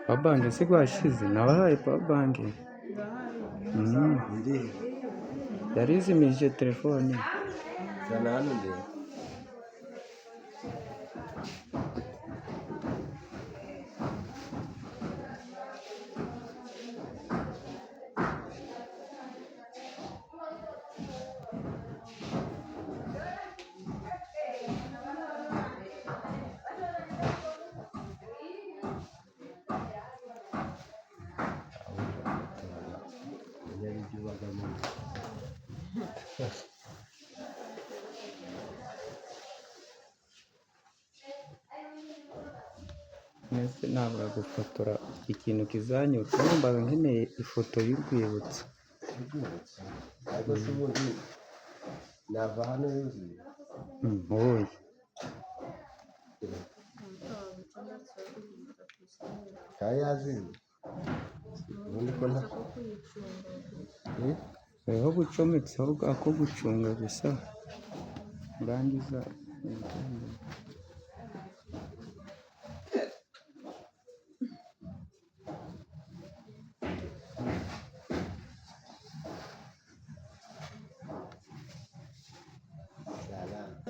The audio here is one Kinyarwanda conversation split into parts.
Power bank se gwashize nabahaye power bank yarizimije telefone zana hano ndebe Nese nabura gufotora ikintu kizanyuka numvaga nkeneye ifoto y'urwibutso ariko se ubundi nava hano yuzuye oya yazimye ubundi ko nta hariho gucometseho ako gucunga gusa urangiza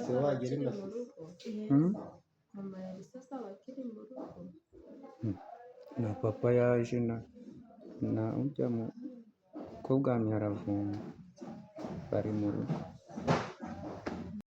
se wagera imbere mama yari sasa bakiri mu rugo na papa yaje na ujya mu ko bwa miharavumba bari mu rugo